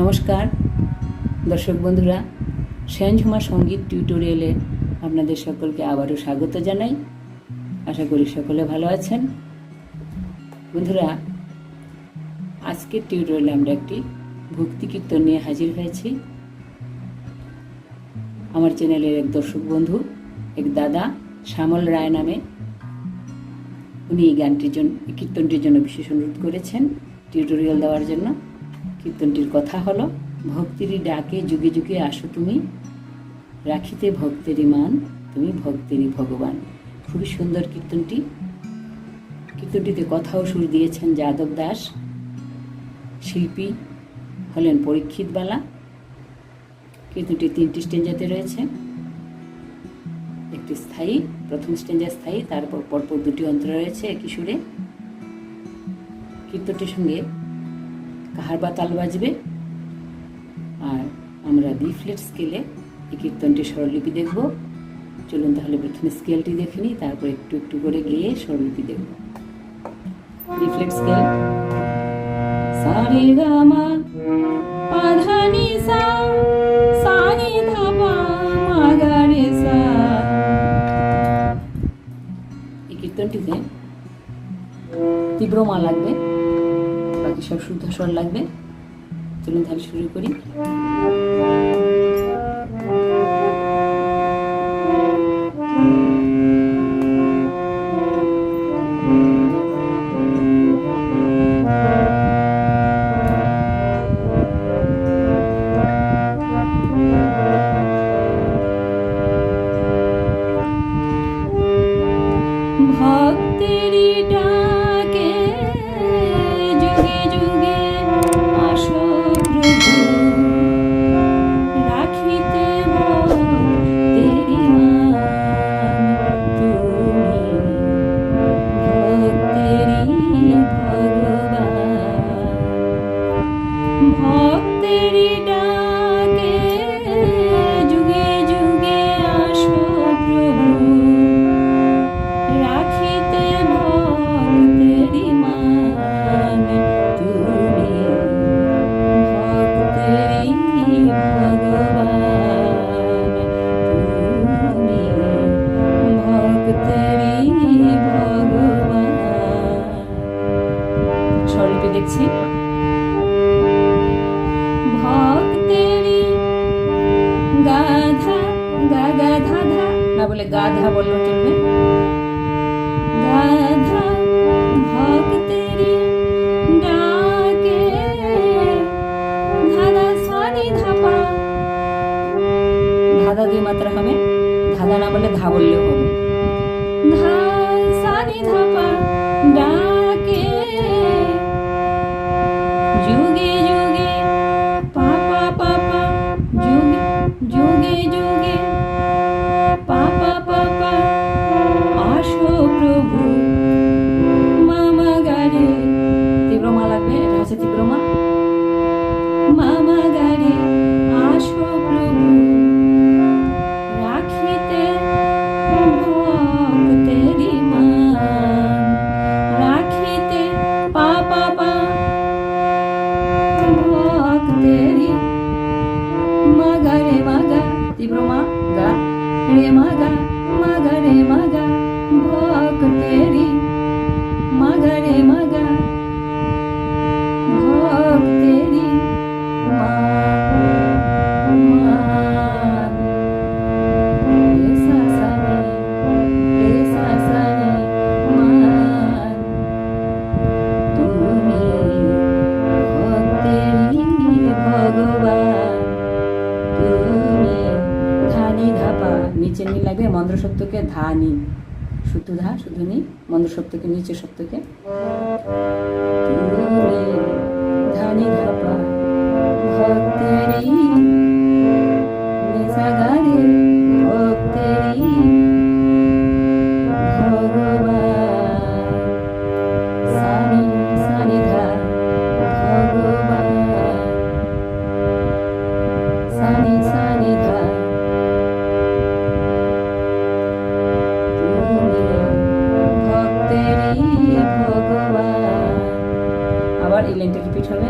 নমস্কার দর্শক বন্ধুরা, সেনঝুমা সঙ্গীত টিউটোরিয়ালে আপনাদের সকলকে আবারও স্বাগত জানাই। আশা করি সকলে ভালো আছেন। বন্ধুরা, আজকের টিউটোরিয়ালে আমরা একটি ভক্তি কীর্তন নিয়ে হাজির হয়েছি। আমার চ্যানেলের এক দর্শক বন্ধু, এক দাদা শ্যামল রায় নামে, উনি এই কীর্তনটির জন্য বিশেষ অনুরোধ করেছেন টিউটোরিয়াল দেওয়ার জন্য। কীর্তনটির কথা হলো, ভক্তিরই ডাকে যুগে যুগে আসো তুমি, রাখিতে ভক্তেরই মান, তুমি ভক্তেরই ভগবান। খুবই সুন্দর কীর্তনটিতে কথা ও সুর দিয়েছেন যাদব দাস। শিল্পী হলেন পরীক্ষিত বালা। কীর্তনটি 3টি স্টেঞ্জাতে রয়েছে। একটি স্থায়ী, প্রথম স্টেঞ্জা স্থায়ী, তারপর পরপর 2টি অন্তর রয়েছে একই সুরে। কীর্তনটির সঙ্গে কাহার বা তাল বাজবে, আর আমরা বি ফ্ল্যাট স্কেলে এই কীর্তনটির স্বরলিপি দেখব। চলুন তাহলে প্রথমে স্কেলটি দেখে নিই, তারপর একটু একটু করে গিয়ে স্বরলিপি দেখব। বি ফ্ল্যাট স্কেল, সা রে গা মা পা ধা নি সা, সা নি ধা পা মা গা রে সা। এই কীর্তনটিতে তীব্র মা লাগবে, বাকি সব শুদ্ধ স্বর লাগবে। চলুন তাহলে শুরু করি। ভক্তেরই ডাকে যুগে যুগে আসো প্রভু, রাখিতে ভক্তেরই মান, তুমি ভক্তেরই ভগবান। ভক্তেরই ডাকে যুগে যুগে আসো প্রভু, রাখিতে ভক্তেরই মান, তুমি ভক্তেরই ভগবান, তুমি ভক্তেরই ভগবান। স্বরলিপি দেখছি। ভক্তেরই গাধা, গা গা ধা ধা না বলে গাধা বললো চলবে। গাধা ভক্তেরই ডাকে, ধাদা সানি ধাপা, ধাদা 2 মাত্রা হবে, ধাদা না বলে ধা বললেও হবে। ধা সানি ধাপা ডাকে, যুগে যুগে পাপা পাপা, যুগে যুগে যুগে পাপা পাপা আসো প্রভু, মামা গারে, তীব্র মা লাগবে, এটা হচ্ছে তীব্র মা। মামা গারে আসো প্রভু, রাখিতে ভক্তেরই মান, রাখিতে পাপা পা ভক্তেরই মাগা রে মাগা, তীব্র মা গা রে মাগা, মাগা রে মাগা ভক্তেরই, মাগা রে মাগা ভক্তেরই মান। রে সা সা নি, রে সা সা নি মান, তুমি ভক্তেরই ভগবান, তুমি ধানি ধাপা, নিচে নি লাগবে, মন্দ্র শব্দকে ধানি, শুদ্ধ ধা শুদ্ধ নি, মন্দ্র শব্দকে নিচে শব্দকে, তুমি ধানি ধাপা ভক্তেরই, নিসা গারে ভক্তেরই ভগবান, সানি সানি ধা ভগবান, সানি সানি ধা, তুমি ভক্তেরই ভগবান। আবার এই লাইনটা রিপিট হবে।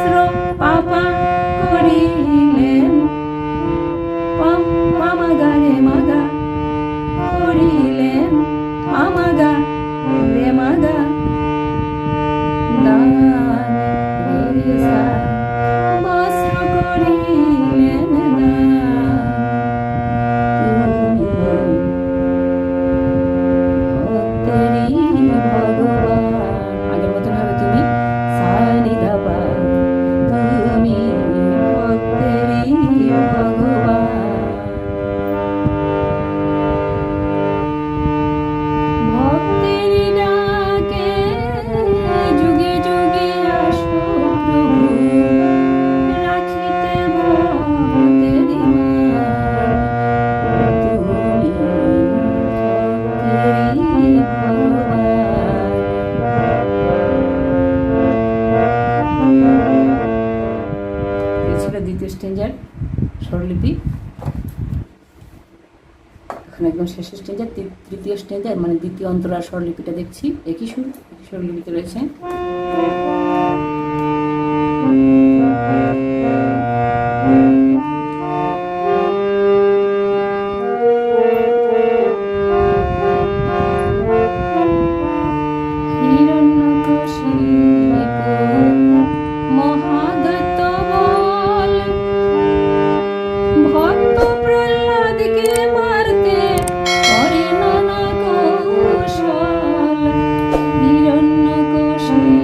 বস্ত্র পাপা করিলেন, পামাগা রে মাগা করিলেন, পামাগা রে মাগা, দান রে সা বস্ত্র করিলেন দান। আগের মতন হবে তুমি সানি দাবা, তুমি ভক্তেরই ভগবান। ভক্তেরই ডাকে যুগে যুগে আসো প্রভু, রাখিতে ভক্তেরই মান, তুমি ভক্তেরই ভগবান। এই ছিল দ্বিতীয় স্ট্যাঞ্জার স্বরলিপি। এখন একদম শেষের স্ট্যাঞ্জার, তৃতীয় স্ট্যাঞ্জার মানে দ্বিতীয় অন্তরা স্বরলিপিটা দেখছি। একই সুর, একই স্বরলিপিতে রয়েছে। মহাদত্ত বল ভক্ত প্রহ্লাদকে মারতে করে নানা কৌশল, হিরণ্যকশিপু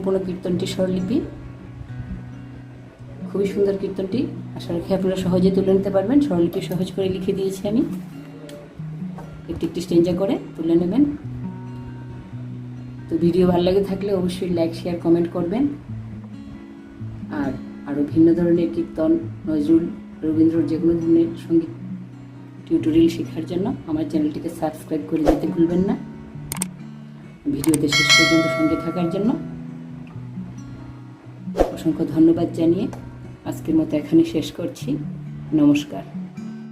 সম্পূর্ণ কীর্তনটি স্বরলিপি। খুবই সুন্দর কীর্তনটি, আশা রাখি আপনারা সহজে তুলে নিতে পারবেন। স্বরলিপি সহজ করে লিখে দিয়েছি আমি, একটি একটি স্টেঞ্জা করে তুলে নেবেন। তো ভিডিও ভালো লাগে থাকলে অবশ্যই লাইক, শেয়ার, কমেন্ট করবেন। আর আরও ভিন্ন ধরনের কীর্তন, নজরুল, রবীন্দ্রর যে কোনো ধরনের সঙ্গীত টিউটোরিয়াল শেখার জন্য আমার চ্যানেলটিকে সাবস্ক্রাইব করে যেতে ভুলবেন না। ভিডিওতে শেষ পর্যন্ত সঙ্গে থাকার জন্য অসংখ্য ধন্যবাদ জানিয়ে আজকের মতো এখানে শেষ করছি। নমস্কার।